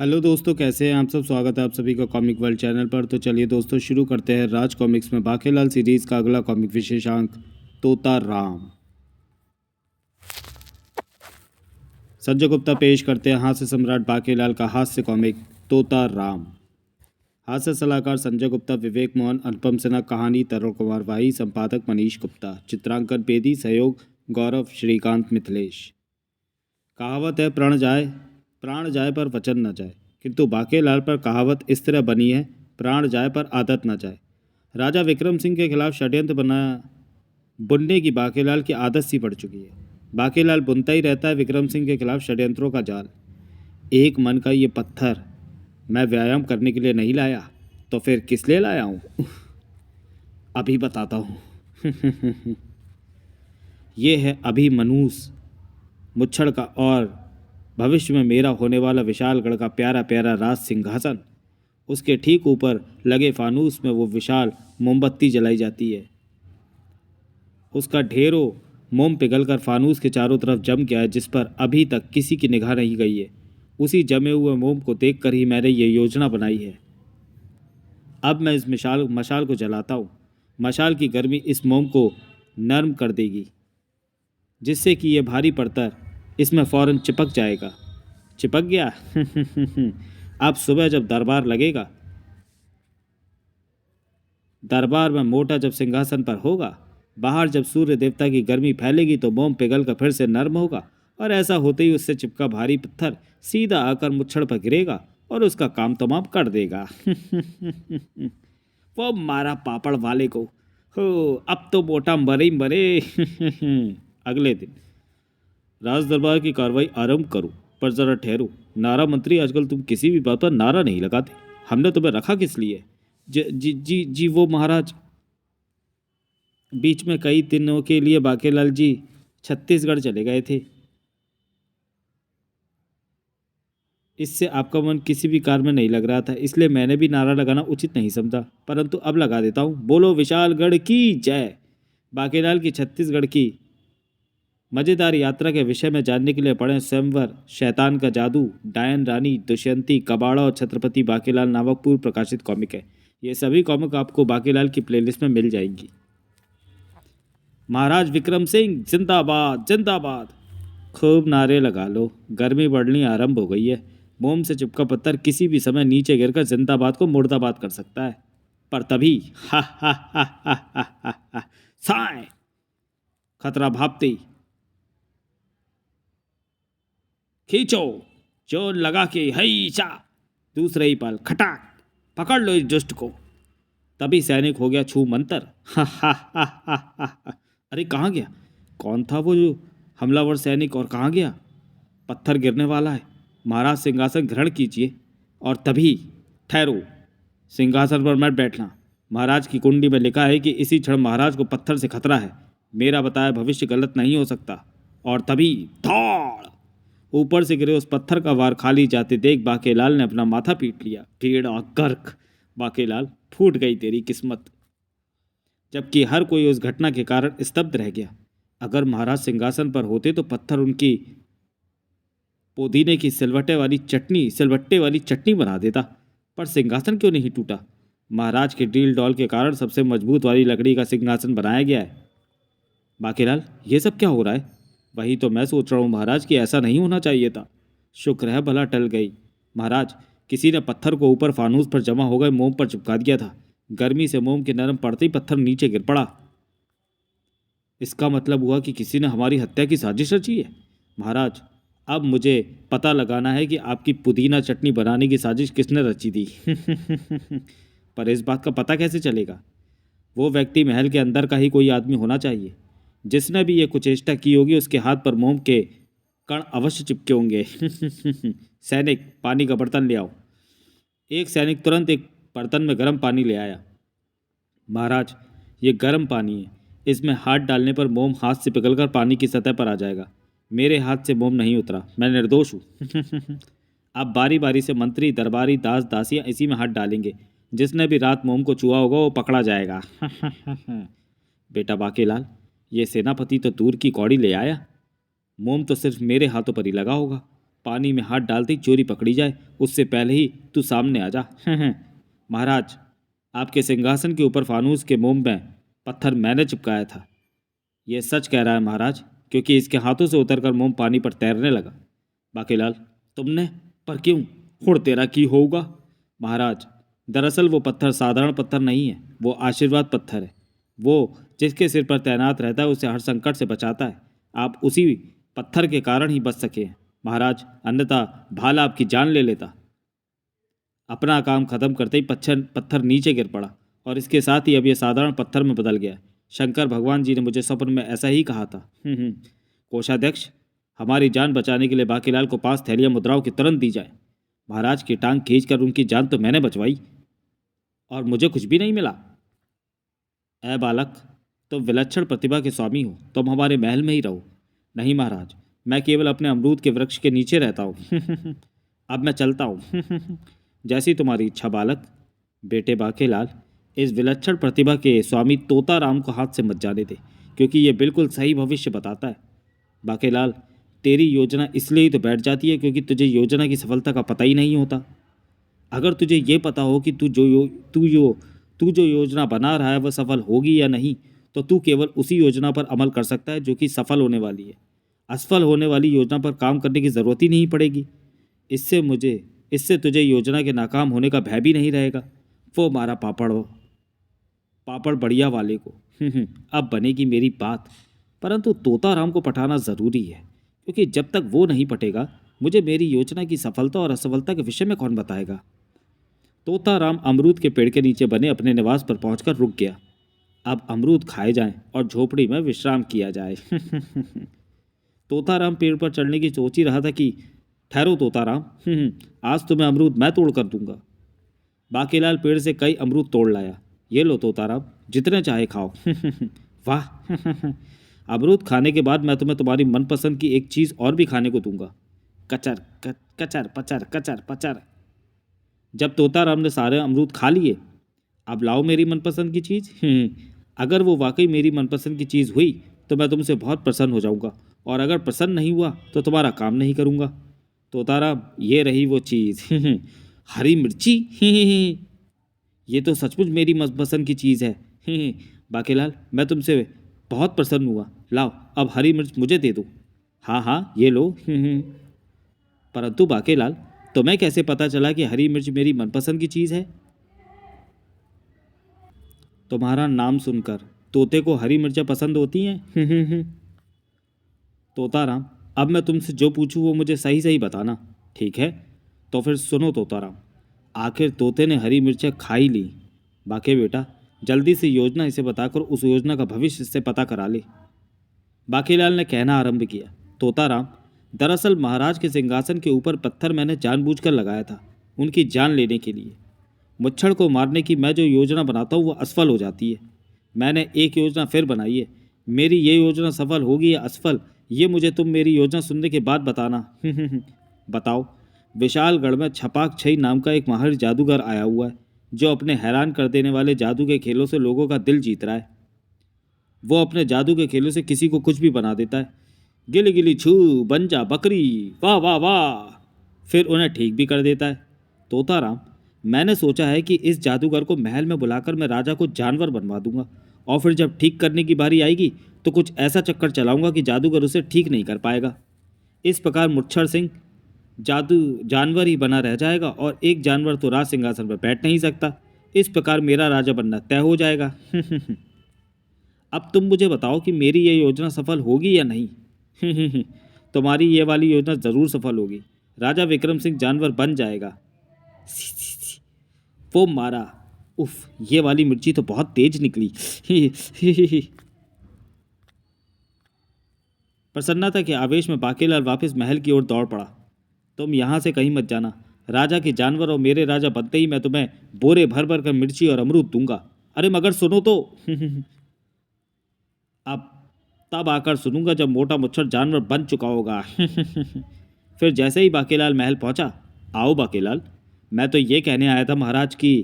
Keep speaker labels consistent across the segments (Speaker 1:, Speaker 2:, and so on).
Speaker 1: Hello दोस्तों, कैसे हैं आप सब। स्वागत है आप सभी का कॉमिक वर्ल्ड चैनल पर। तो चलिए दोस्तों, शुरू करते हैं राज कॉमिक्स में बाकेलाल सीरीज़ का अगला कॉमिक विशेषांक तोता राम। संजय गुप्ता पेश करते हैं हास्य सम्राट बाकेलाल का हास्य कॉमिक तोता राम। हास्य सलाहकार संजय गुप्ता, विवेक मोहन, अनुपम सिन्हा। कहानी तरुण कुमार वाही। संपादक मनीष गुप्ता। चित्रांकन बेदी। सहयोग गौरव, श्रीकांत, मिथिलेश। कहावत है, प्राण जाए पर वचन न जाए, किंतु बाकेलाल पर कहावत इस तरह बनी है, प्राण जाए पर आदत न जाए। राजा विक्रम सिंह के खिलाफ षड्यंत्र बुनने की बाकेलाल की आदत सी पड़ चुकी है। बाकेलाल बुनता ही रहता है विक्रम सिंह के खिलाफ षड्यंत्रों का जाल। एक मन का ये पत्थर मैं व्यायाम करने के लिए नहीं लाया, तो फिर किस लिए लाया हूँ? अभी बताता हूँ। ये है अभिमनूस मुच्छड़ का और भविष्य में मेरा होने वाला विशालगढ़ का प्यारा प्यारा राज सिंहासन। उसके ठीक ऊपर लगे फानूस में वो विशाल मोमबत्ती जलाई जाती है। उसका ढेरों मोम पिघलकर फानूस के चारों तरफ जम गया है, जिस पर अभी तक किसी की निगाह नहीं गई है। उसी जमे हुए मोम को देखकर ही मैंने ये योजना बनाई है। अब मैं इस मशाल को जलाता हूँ। मशाल की गर्मी इस मोम को नर्म कर देगी, जिससे कि ये भारी पत्थर इसमें फौरन चिपक जाएगा। चिपक गया। अब सुबह जब दरबार लगेगा, दरबार में मोटा जब सिंहासन पर होगा, बाहर जब सूर्य देवता की गर्मी फैलेगी, तो मोम पिघल कर फिर से नर्म होगा, और ऐसा होते ही उससे चिपका भारी पत्थर सीधा आकर मुच्छड़ पर गिरेगा और उसका काम तमाम कर देगा। वो मारा पापड़ वाले को। हो, अब तो मोटा मरे ही मरे। अगले दिन राज दरबार की कार्रवाई आरंभ करो, पर जरा ठहरो। नारा मंत्री, आजकल तुम किसी भी बात पर नारा नहीं लगाते। हमने तुम्हें रखा किस लिए? जी वो महाराज, बीच में कई दिनों के लिए बाकेलाल जी छत्तीसगढ़ चले गए थे। इससे आपका मन किसी भी कार्य में नहीं लग रहा था, इसलिए मैंने भी नारा लगाना उचित नहीं समझा, परंतु अब लगा देता हूँ। बोलो विशालगढ़ की जय। बाकेलाल की छत्तीसगढ़ की मजेदार यात्रा के विषय में जानने के लिए पढ़ें स्वयंवर, शैतान का जादू, डायन रानी, दुष्यंती, कबाड़ा और छत्रपति बाकेलाल नामक पूर्व प्रकाशित कॉमिक है। ये सभी कॉमिक आपको बाकेलाल की प्लेलिस्ट में मिल जाएंगी। महाराज विक्रम सिंह जिंदाबाद जिंदाबाद। खूब नारे लगा लो, गर्मी बढ़नी आरंभ हो गई है। मोम से चिपका पत्थर किसी भी समय नीचे गिरकर जिंदाबाद को मुर्दाबाद कर सकता है। पर तभी हा हा हा हा हा हा हा साए, खतरा भापते ही खींचो, जोर लगा के हैचा। दूसरे ही पल खटाक, पकड़ लो इस दुष्ट को। तभी सैनिक हो गया छू मंतर। हा हा हा हा हा। अरे कहाँ गया? कौन था वो जो हमलावर सैनिक, और कहाँ गया? पत्थर गिरने वाला है। महाराज सिंहासन ग्रहण कीजिए। और तभी ठहरो, सिंहासन पर मत बैठना। महाराज की कुंडी में लिखा है कि इसी क्षण महाराज को पत्थर से खतरा है। मेरा बताया भविष्य गलत नहीं हो सकता। और तभी धौड़, ऊपर से गिरे उस पत्थर का वार खाली जाते देख बाकेलाल ने अपना माथा पीट लिया। टेढ़ा गर्क। बाकेलाल, फूट गई तेरी किस्मत। जबकि हर कोई उस घटना के कारण स्तब्ध रह गया। अगर महाराज सिंहासन पर होते तो पत्थर उनकी पुदीने की सिलवट्टे वाली चटनी बना देता। पर सिंहासन क्यों नहीं टूटा? महाराज के डील डॉल के कारण सबसे मजबूत वाली लकड़ी का सिंहासन बनाया गया है। बाकेलाल, ये सब क्या हो रहा है? वही तो मैं सोच रहा हूँ महाराज, कि ऐसा नहीं होना चाहिए था। शुक्र है भला टल गई। महाराज, किसी ने पत्थर को ऊपर फानूस पर जमा हो गए मोम पर चिपका दिया था। गर्मी से मोम के नरम पड़ते ही पत्थर नीचे गिर पड़ा। इसका मतलब हुआ कि किसी ने हमारी हत्या की साजिश रची है। महाराज, अब मुझे पता लगाना है कि आपकी पुदीना चटनी बनाने की साजिश किसने रची थी। पर इस बात का पता कैसे चलेगा? वो व्यक्ति महल के अंदर का ही कोई आदमी होना चाहिए। जिसने भी ये कुचेष्टा की होगी, उसके हाथ पर मोम के कण अवश्य चिपके होंगे। सैनिक, पानी का बर्तन ले आओ। एक सैनिक तुरंत एक बर्तन में गर्म पानी ले आया। महाराज, ये गर्म पानी है। इसमें हाथ डालने पर मोम हाथ से पिघलकर पानी की सतह पर आ जाएगा। मेरे हाथ से मोम नहीं उतरा, मैं निर्दोष हूँ। अब बारी बारी से मंत्री, दरबारी, दास दासियां इसी में हाथ डालेंगे। जिसने भी रात मोम को छुआ होगा वो पकड़ा जाएगा। बेटा बाकेलाल, ये सेनापति तो दूर की कौड़ी ले आया। मोम तो सिर्फ मेरे हाथों पर ही लगा होगा। पानी में हाथ डालते ही चोरी पकड़ी जाए, उससे पहले ही तू सामने आ जा। महाराज, आपके सिंहासन के ऊपर फानूस के मोम में पत्थर मैंने चिपकाया था। यह सच कह रहा है महाराज, क्योंकि इसके हाथों से उतरकर मोम पानी पर तैरने लगा। बाकीलाल, तुमने? पर क्यों? हुड़ तेरा की होगा। महाराज, दरअसल वो पत्थर साधारण पत्थर नहीं है, वो आशीर्वाद पत्थर है। वो जिसके सिर पर तैनात रहता है उसे हर संकट से बचाता है। आप उसी पत्थर के कारण ही बच सके हैं महाराज, अन्यथा भाला आपकी जान ले लेता। अपना काम खत्म करते ही पत्थर नीचे गिर पड़ा और इसके साथ ही अब यह साधारण पत्थर में बदल गया। शंकर भगवान जी ने मुझे स्वप्न में ऐसा ही कहा था। कोषाध्यक्ष, हमारी जान बचाने के लिए बाकीलाल को 5 थैलियां मुद्राओं की तुरंत दी जाए। महाराज की टांग खींचकर उनकी जान तो मैंने बचवाई और मुझे कुछ भी नहीं मिला। ऐ बालक, तुम विलक्षण प्रतिभा के स्वामी हो, तुम हमारे महल में ही रहो। नहीं महाराज, मैं केवल अपने अमरूद के वृक्ष के नीचे रहता हूँ। अब मैं चलता हूँ। जैसी तुम्हारी इच्छा बालक। बेटे बाकीलाल, इस विलक्षण प्रतिभा के स्वामी तोताराम को हाथ से मत जाने दे, क्योंकि ये बिल्कुल सही भविष्य बताता है। बाकीलाल, तेरी योजना इसलिए ही तो बैठ जाती है क्योंकि तुझे योजना की सफलता का पता ही नहीं होता। अगर तुझे ये पता हो कि तू जो योजना बना रहा है वह सफल होगी या नहीं, तो तू केवल उसी योजना पर अमल कर सकता है जो कि सफल होने वाली है। असफल होने वाली योजना पर काम करने की ज़रूरत ही नहीं पड़ेगी। इससे तुझे योजना के नाकाम होने का भय भी नहीं रहेगा। वो मारा पापड़ बढ़िया वाले को। अब बनेगी मेरी बात, परंतु तोताराम को पटाना ज़रूरी है, क्योंकि जब तक वो नहीं पटेगा मुझे मेरी योजना की सफलता और असफलता के विषय में कौन बताएगा। तोताराम अमरूद के पेड़ के नीचे बने अपने निवास पर पहुंचकर रुक गया। अब अमरूद खाए जाएं और झोपड़ी में विश्राम किया जाए। तोताराम पेड़ पर चढ़ने की सोच ही रहा था कि ठहरो तोताराम, आज तुम्हें अमरूद मैं तोड़ कर दूंगा। बाकीलाल पेड़ से कई अमरूद तोड़ लाया। ये लो तोताराम, जितने चाहे खाओ। वाह। अमरूद खाने के बाद मैं तुम्हें तुम्हारी मनपसंद की एक चीज़ और भी खाने को दूंगा। कचर कचर पचर कचर पचर। जब तोताराम ने सारे अमरूद खा लिए, अब लाओ मेरी मनपसंद की चीज़। अगर वो वाकई मेरी मनपसंद की चीज़ हुई तो मैं तुमसे बहुत प्रसन्न हो जाऊंगा, और अगर प्रसन्न नहीं हुआ तो तुम्हारा काम नहीं करूंगा। तोताराम, ये रही वो चीज़। हरी मिर्ची। ये तो सचमुच मेरी मनपसंद की चीज़ है। बाकीलाल, मैं तुमसे बहुत प्रसन्न हुआ। लाओ, अब हरी मिर्च मुझे दे दो। हाँ हाँ, ये लो। परंतु बाकीलाल, तुम्हें कैसे पता चला कि हरी मिर्च मेरी मनपसंद की चीज़ है? तुम्हारा नाम सुनकर तोते को हरी मिर्चें पसंद होती हैं। तोताराम, अब मैं तुमसे जो पूछूं वो मुझे सही सही बताना, ठीक है? तो फिर सुनो तोताराम। आखिर तोते ने हरी मिर्चें खाई ली। बाकी बेटा, जल्दी से योजना इसे बताकर उस योजना का भविष्य इससे पता करा ले। बाकीलाल ने कहना आरंभ किया। तोताराम, दरअसल महाराज के सिंहासन के ऊपर पत्थर मैंने जानबूझकर लगाया था, उनकी जान लेने के लिए। मुच्छड़ को मारने की मैं जो योजना बनाता हूँ वो असफल हो जाती है। मैंने एक योजना फिर बनाई है। मेरी ये योजना सफल होगी या असफल, ये मुझे तुम मेरी योजना सुनने के बाद बताना। बताओ। विशालगढ़ में छपाक छई नाम का एक माहिर जादूगर आया हुआ है, जो अपने हैरान कर देने वाले जादू के खेलों से लोगों का दिल जीत रहा है। वो अपने जादू के खेलों से किसी को कुछ भी बना देता है। गिली गिली छू, बन जा बकरी, वाह वाह वाह, फिर उन्हें ठीक भी कर देता है। तोताराम, मैंने सोचा है कि इस जादूगर को महल में बुलाकर मैं राजा को जानवर बनवा दूंगा, और फिर जब ठीक करने की बारी आएगी तो कुछ ऐसा चक्कर चलाऊंगा कि जादूगर उसे ठीक नहीं कर पाएगा। इस प्रकार मुच्छर सिंह जानवर ही बना रह जाएगा, और एक जानवर तो राज सिंहासन पर बैठ नहीं सकता। इस प्रकार मेरा राजा बनना तय हो जाएगा। अब तुम मुझे बताओ कि मेरी ये योजना सफल होगी या नहीं। तुम्हारी ये वाली योजना जरूर सफल होगी। राजा विक्रम सिंह जानवर बन जाएगा। वो मारा। उफ, ये वाली मिर्ची तो बहुत तेज निकली। प्रसन्नता के आवेश में बाकीलाल वापस महल की ओर दौड़ पड़ा। तुम यहाँ से कहीं मत जाना। राजा के जानवर और मेरे राजा बनते ही मैं तुम्हें बोरे भर भर कर मिर्ची और अमरूद दूंगा। अरे मगर सुनो तो। अब तब आकर सुनूंगा जब मोटा मुच्छर जानवर बन चुका होगा। फिर जैसे ही बाकीलाल महल पहुंचा, आओ बाकीलाल, मैं तो ये कहने आया था महाराज की।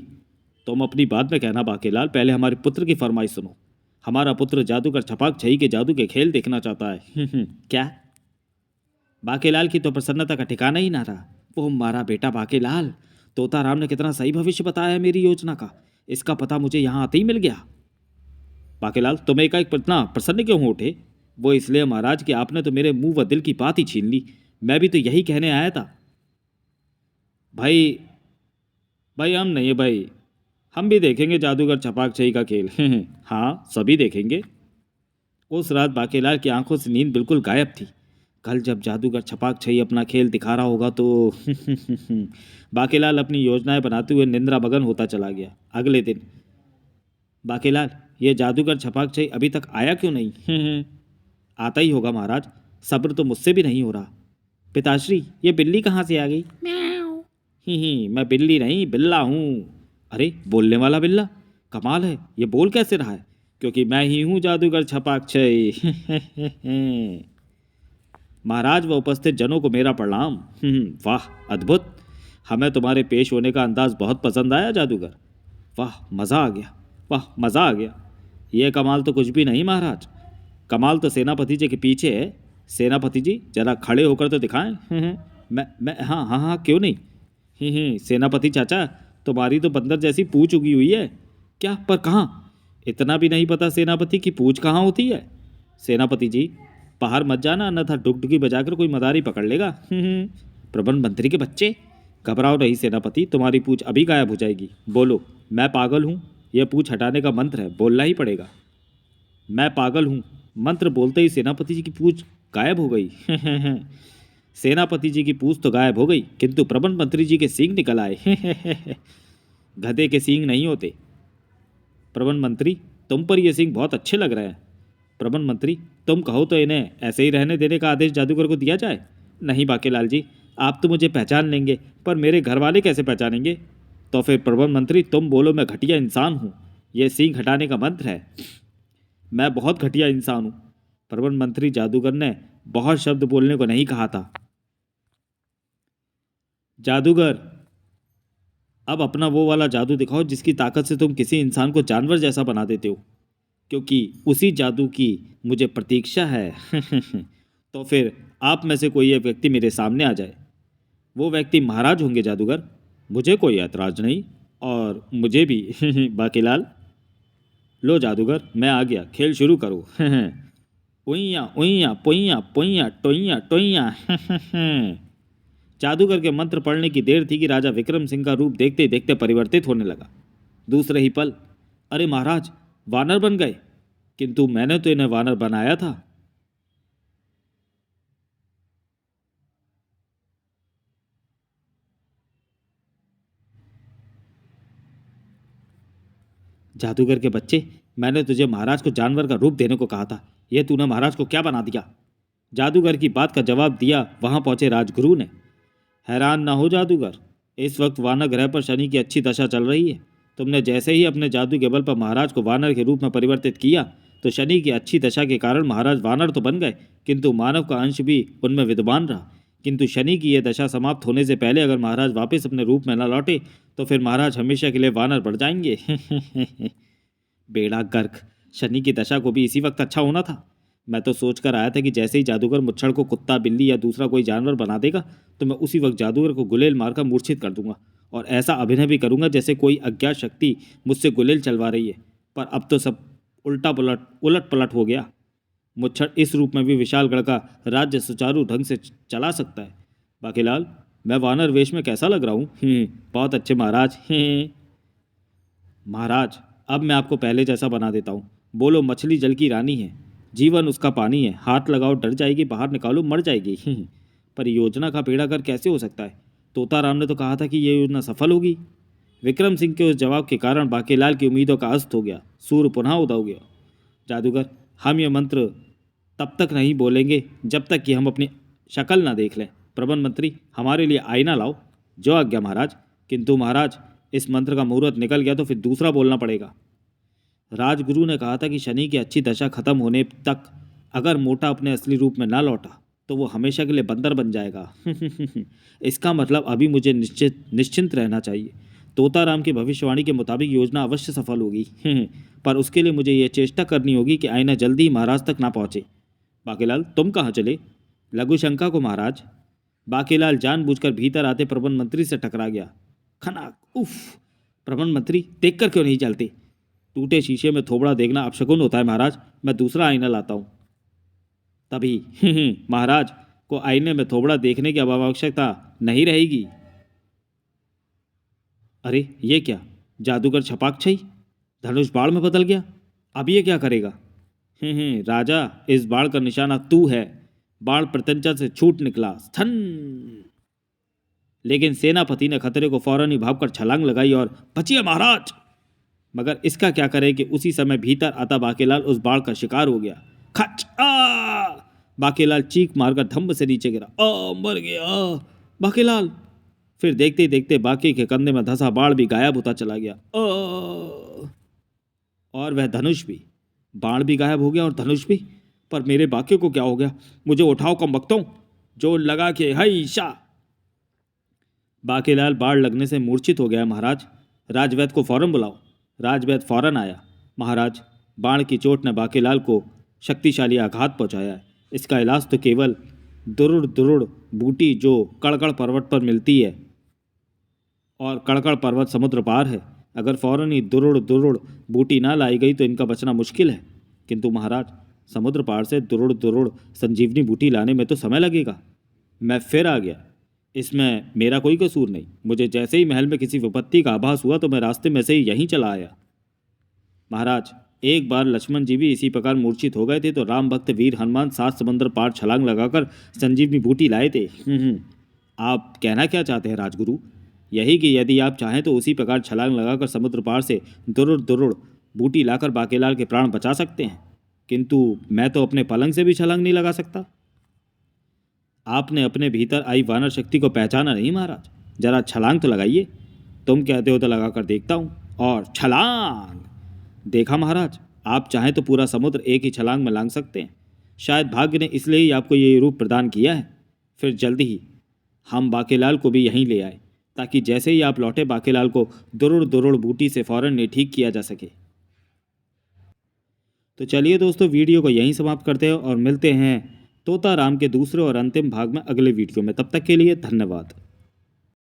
Speaker 1: तुम अपनी बात में कहना बाकीलाल, पहले हमारे पुत्र की फरमाइश सुनो। हमारा पुत्र जादूगर छपाक छई के जादू के खेल देखना चाहता है। क्या? बाकेलाल की तो प्रसन्नता का ठिकाना ही ना रहा। वो हमारा बेटा बाकेलाल, तोताराम ने कितना सही भविष्य बताया है मेरी योजना का। इसका पता मुझे यहाँ आते ही मिल गया। बाकेलाल, तुम एकाएक इतना प्रसन्न क्यों हो उठे? वो इसलिए महाराज कि आपने तो मेरे मुंह व दिल की बात ही छीन ली। मैं भी तो यही कहने आया था। भाई भाई हम नहीं है भाई, हम भी देखेंगे जादूगर छपाक छई का खेल। हाँ, सभी देखेंगे। उस रात बाकेलाल की आंखों से नींद बिल्कुल गायब थी। कल जब जादूगर छपाक छई अपना खेल दिखा रहा होगा तो बाकेलाल अपनी योजनाएं बनाते हुए निंद्रा मगन होता चला गया। अगले दिन, बाकेलाल, ये जादूगर छपाक छई अभी तक आया क्यों नहीं? आता ही होगा महाराज, सब्र तो मुझसे भी नहीं हो रहा। पिताश्री, ये बिल्ली कहाँ से आ गई? म्याऊं। ही, मैं बिल्ली नहीं, बिल्ला हूँ। अरे, बोलने वाला बिल्ला, कमाल है, ये बोल कैसे रहा है? क्योंकि मैं ही हूँ जादूगर छपाक छई। महाराज व उपस्थित जनों को मेरा प्रणाम। वाह, अद्भुत। हमें तुम्हारे पेश होने का अंदाज बहुत पसंद आया जादूगर। वाह, मज़ा आ गया, वाह मज़ा आ गया। ये कमाल तो कुछ भी नहीं महाराज, कमाल तो सेनापति जी के पीछे है। सेनापति जी, जरा खड़े होकर तो दिखाएं। मैं हाँ हाँ हाँ, क्यों नहीं। सेनापति चाचा, तुम्हारी तो बंदर जैसी पूंछ उगी हुई है। क्या, पर कहाँ? इतना भी नहीं पता सेनापति की पूंछ कहाँ होती है? सेनापति जी, बाहर मत जाना, अन्यथा डुगडुगी बजाकर कोई मदारी पकड़ लेगा। प्रबंध मंत्री के बच्चे, घबराओ नहीं सेनापति, तुम्हारी पूंछ अभी गायब हो जाएगी। बोलो, मैं पागल हूँ? यह पूंछ हटाने का मंत्र है, बोलना ही पड़ेगा। मैं पागल हूँ। मंत्र बोलते ही सेनापति जी की पूंछ गायब हो गई। सेनापति जी की पूंछ तो गायब हो गई, किंतु प्रबंध मंत्री जी के सींग निकल आए। गधे के सींग नहीं होते। प्रबंध मंत्री, तुम पर ये सींग बहुत अच्छे लग रहे हैं। प्रबंध मंत्री, तुम कहो तो इन्हें ऐसे ही रहने देने का आदेश जादूगर को दिया जाए। नहीं बाकेलाल जी, आप तो मुझे पहचान लेंगे, पर मेरे घर वाले कैसे पहचानेंगे? तो फिर प्रबंध मंत्री, तुम बोलो मैं घटिया इंसान हूँ, ये सींग हटाने का मंत्र है। मैं बहुत घटिया इंसान हूँ। प्रबंध मंत्री, जादूगर ने बहुत शब्द बोलने को नहीं कहा था। जादूगर, अब अपना वो वाला जादू दिखाओ जिसकी ताकत से तुम किसी इंसान को जानवर जैसा बना देते हो, क्योंकि उसी जादू की मुझे प्रतीक्षा है। तो फिर आप में से कोई एक व्यक्ति मेरे सामने आ जाए। वो व्यक्ति महाराज होंगे जादूगर, मुझे कोई ऐतराज नहीं, और मुझे भी। बाकीलाल, लो जादूगर, मैं आ गया, खेल शुरू करो। उइया उइया पुइया पुइया टोइया टोइया। जादूगर के मंत्र पढ़ने की देर थी कि राजा विक्रम सिंह का रूप देखते देखते परिवर्तित होने लगा। दूसरे ही पल, अरे महाराज, वानर बन गए। किंतु मैंने तो इन्हें वानर बनाया था। जादूगर के बच्चे, मैंने तुझे महाराज को जानवर का रूप देने को कहा था, यह तूने महाराज को क्या बना दिया? जादूगर की बात का जवाब दिया वहां पहुंचे राजगुरु ने। हैरान ना हो जादूगर, इस वक्त वानर ग्रह पर शनि की अच्छी दशा चल रही है। तुमने जैसे ही अपने जादू के बल पर महाराज को वानर के रूप में परिवर्तित किया, तो शनि की अच्छी दशा के कारण महाराज वानर तो बन गए, किंतु मानव का अंश भी उनमें विद्यमान रहा। किंतु शनि की यह दशा समाप्त होने से पहले अगर महाराज वापस अपने रूप में न लौटे, तो फिर महाराज हमेशा के लिए वानर बढ़ जाएंगे। बेड़ा गर्क, शनि की दशा को भी इसी वक्त अच्छा होना था। मैं तो सोच कर आया था कि जैसे ही जादूगर मुच्छड़ को कुत्ता, बिल्ली या दूसरा कोई जानवर बना देगा, तो मैं उसी वक्त जादूगर को गुलेल मारकर मूर्छित कर दूंगा, और ऐसा अभिनय भी करूंगा जैसे कोई अज्ञात शक्ति मुझसे गुलेल चलवा रही है। पर अब तो सब उलट पलट हो गया। मुच्छड़ इस रूप में भी विशालगढ़ का राज्य सुचारू ढंग से चला सकता है। बाकीलाल, मैं वानर वेश में कैसा लग रहा हूँ? बहुत अच्छे महाराज। महाराज, अब मैं आपको पहले जैसा बना देता हूँ। बोलो, मछली जल की रानी है, जीवन उसका पानी है, हाथ लगाओ डर जाएगी, बाहर निकालो मर जाएगी। पर योजना का बेड़ा कर कैसे हो सकता है? तोताराम ने तो कहा था कि यह योजना सफल होगी। विक्रम सिंह के उस जवाब के कारण बाकीलाल की उम्मीदों का अस्त हो गया, सूर्य पुनः उदय हो गया। जादूगर, हम ये मंत्र तब तक नहीं बोलेंगे जब तक कि हम अपनी शक्ल ना देख लें। प्रबंध मंत्री, हमारे लिए आईना लाओ। जो आज्ञा महाराज। किंतु महाराज, इस मंत्र का मुहूर्त निकल गया तो फिर दूसरा बोलना पड़ेगा। राजगुरु ने कहा था कि शनि की अच्छी दशा खत्म होने तक अगर मोटा अपने असली रूप में ना लौटा, तो वो हमेशा के लिए बंदर बन जाएगा। इसका मतलब अभी मुझे निश्चिंत रहना चाहिए। तोताराम की भविष्यवाणी के मुताबिक योजना अवश्य सफल होगी। पर उसके लिए मुझे यह चेष्टा करनी होगी कि आईना जल्दी ही महाराज तक ना पहुँचे। बाकीलाल, तुम कहाँ चले? लघु शंका को महाराज। बाकीलाल जानबूझकर भीतर आते प्रबंध मंत्री से टकरा गया। खनाक, उफ! प्रबंध मंत्री देख कर क्यों नहीं चलते? टूटे शीशे में थोबड़ा देखना अपशकुन होता है महाराज, मैं दूसरा आईना लाता हूं। तभी महाराज को आईने में थोबड़ा देखने की अब आवश्यकता नहीं रहेगी। अरे ये क्या, जादूगर छपाक छई धनुष बाण में बदल गया। अब ये क्या करेगा? राजा, इस बाण का निशाना तू है। बाण प्रत्यंचा से छूट निकला, स्थन। लेकिन सेनापति ने खतरे को फौरन ही भांप कर छलांग लगाई और बचिए महाराज। मगर इसका क्या करे कि उसी समय भीतर आता बाकीलाल उस बाण का शिकार हो गया। खच! आ! बाकीलाल चीख मारकर धम्म से नीचे गिरा। मर गया बाकीलाल। फिर देखते ही देखते बाकी के कंधे में धंसा बाण भी गायब होता चला गया। और वह धनुष भी। बाण भी गायब हो गया और धनुष भी। पर मेरे बाकी को क्या हो गया? मुझे उठाओ कम बख्तों, जोर लगा के हैशा। बाकीलाल बाण लगने से मूर्छित हो गया महाराज। राजवैद्य को फौरन बुलाओ। राजवैद्य फौरन आया। महाराज, बाण की चोट ने बाकीलाल को शक्तिशाली आघात पहुंचाया है। इसका इलाज तो केवल दुरुड़ दुरुड़ बूटी जो कड़कड़ पर्वत पर मिलती है, और कड़कड़ पर्वत समुद्र पार है। अगर फौरन ही दुरुड़ दुरुड़ बूटी ना लाई गई तो इनका बचना मुश्किल है। किंतु महाराज, समुद्र पार से दुरुड़ दुरुड़ संजीवनी बूटी लाने में तो समय लगेगा। मैं फिर आ गया। इसमें मेरा कोई कसूर नहीं। मुझे जैसे ही महल में किसी विपत्ति का आभास हुआ तो मैं रास्ते में से ही यहीं चला आया। महाराज, एक बार लक्ष्मण जी भी इसी प्रकार मूर्छित हो गए थे तो राम भक्त वीर हनुमान 7 समंदर पार छलांग लगाकर संजीवनी बूटी लाए थे। आप कहना क्या चाहते हैं राजगुरु? यही कि यदि आप चाहें तो उसी प्रकार छलांग लगाकर समुद्र पार से दुरुड़ दुरुड़ बूटी लाकर बाकीलाल के प्राण बचा सकते हैं। किंतु मैं तो अपने पलंग से भी छलांग नहीं लगा सकता। आपने अपने भीतर आई वानर शक्ति को पहचाना नहीं महाराज। जरा छलांग तो लगाइए। तुम कहते हो तो लगाकर देखता हूं। और छलांग! देखा महाराज, आप चाहें तो पूरा समुद्र एक ही छलांग में लांघ सकते हैं। शायद भाग्य ने इसलिए ही आपको ये रूप प्रदान किया है। फिर जल्दी ही हम बाकीलाल को भी यहीं ले आए, ताकि जैसे ही आप लौटे बाकीलाल को दुरुड़ दुरुड़ बूटी से फौरन ठीक किया जा सके। तो चलिए दोस्तों, वीडियो को यहीं समाप्त करते हैं और मिलते हैं तोता राम के दूसरे और अंतिम भाग में अगले वीडियो में। तब तक के लिए धन्यवाद।